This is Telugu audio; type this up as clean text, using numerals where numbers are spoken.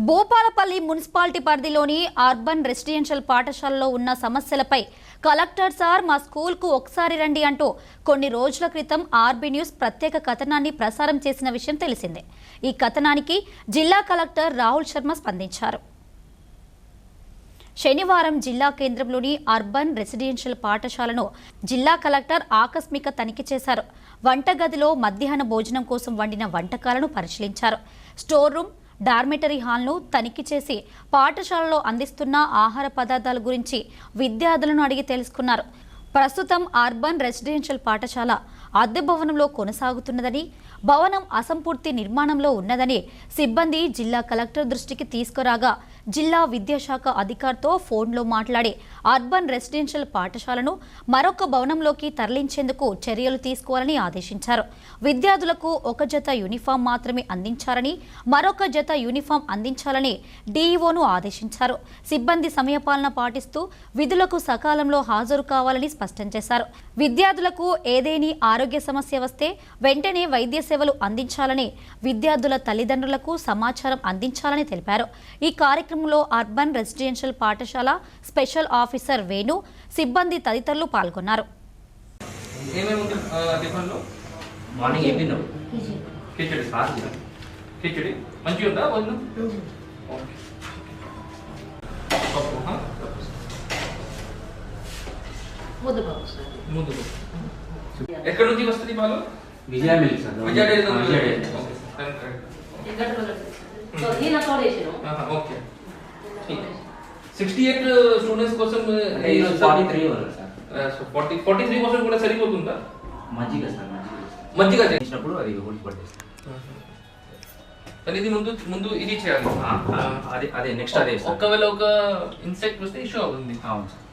భూపాలపల్లి మున్సిపాలిటీ పరిధిలోని అర్బన్ రెసిడెన్షియల్ పాఠశాలలో ఉన్న సమస్యలపై కలెక్టర్ సార్ మా స్కూల్కు ఒకసారి రండి అంటూ కొన్ని రోజుల క్రితం ఆర్బీ న్యూస్ ప్రత్యేక కథనాన్ని ప్రసారం చేసిన విషయం తెలిసిందే. ఈ కథనానికి జిల్లా కలెక్టర్ రాహుల్ శర్మ స్పందించారు. శనివారం జిల్లా కేంద్రంలోని అర్బన్ రెసిడెన్షియల్ పాఠశాలను జిల్లా కలెక్టర్ ఆకస్మిక తనిఖీ చేశారు. వంటగదిలో మధ్యాహ్న భోజనం కోసం వండిన వంటకాలను పరిశీలించారు. స్టోర్ రూమ్, డార్మెటరీ హాల్ను తనిఖీ చేసి పాఠశాలలో అందిస్తున్న ఆహార పదార్థాల గురించి విద్యార్థులను అడిగి తెలుసుకున్నారు. ప్రస్తుతం అర్బన్ రెసిడెన్షియల్ పాఠశాల అద్దె భవనంలో కొనసాగుతున్నదని, భవనం అసంపూర్తి నిర్మాణంలో ఉన్నదని సిబ్బంది జిల్లా కలెక్టర్ దృష్టికి తీసుకురాగా జిల్లా విద్యాశాఖ అధికారితో ఫోన్లో మాట్లాడి అర్బన్ రెసిడెన్షియల్ పాఠశాలను మరొక భవనంలోకి తరలించేందుకు చర్యలు తీసుకోవాలని ఆదేశించారు. విద్యార్థులకు ఒక జత యూనిఫామ్ మాత్రమే అందించాలని, మరొక జత యూనిఫామ్ అందించాలని డీఈఓను ఆదేశించారు. సిబ్బంది సమయపాలన పాటిస్తూ విధులకు సకాలంలో హాజరు కావాలని స్పష్టం చేశారు. విద్యార్థులకు ఏదేని ఆరోగ్య సమస్య వస్తే వెంటనే వైద్య సేవలు అందించాలని, విద్యార్థుల తల్లిదండ్రులకు సమాచారం అందించాలని తెలిపారు. ఈ కార్యక్రమంలో అర్బన్ రెసిడెన్షియల్ పాఠశాల స్పెషల్ ఆఫీసర్ వేణు, సిబ్బంది తదితరులు పాల్గొన్నారు. ఎక్కడ నుంచి వస్తుంది పాలు? విజయ మిల్క్ సార్. విజయ డైరీ ఓకే. 68 స్టూడెంట్స్ కోసం 43 వరకు సార్. 43 కోసం కూడా సరిపోతుందా? మజ్జిగ సార్, మజ్జిగ చేసినప్పుడు అది హోల్స్ పట్టేస్తాం. ఇది ముందు ఇది చేయాలి. అదే నెక్స్ట్ అదే. ఒకవేళ ఒక ఇన్సెక్ట్ వస్తే ఇష్యూ అవుతుంది. అవును సార్.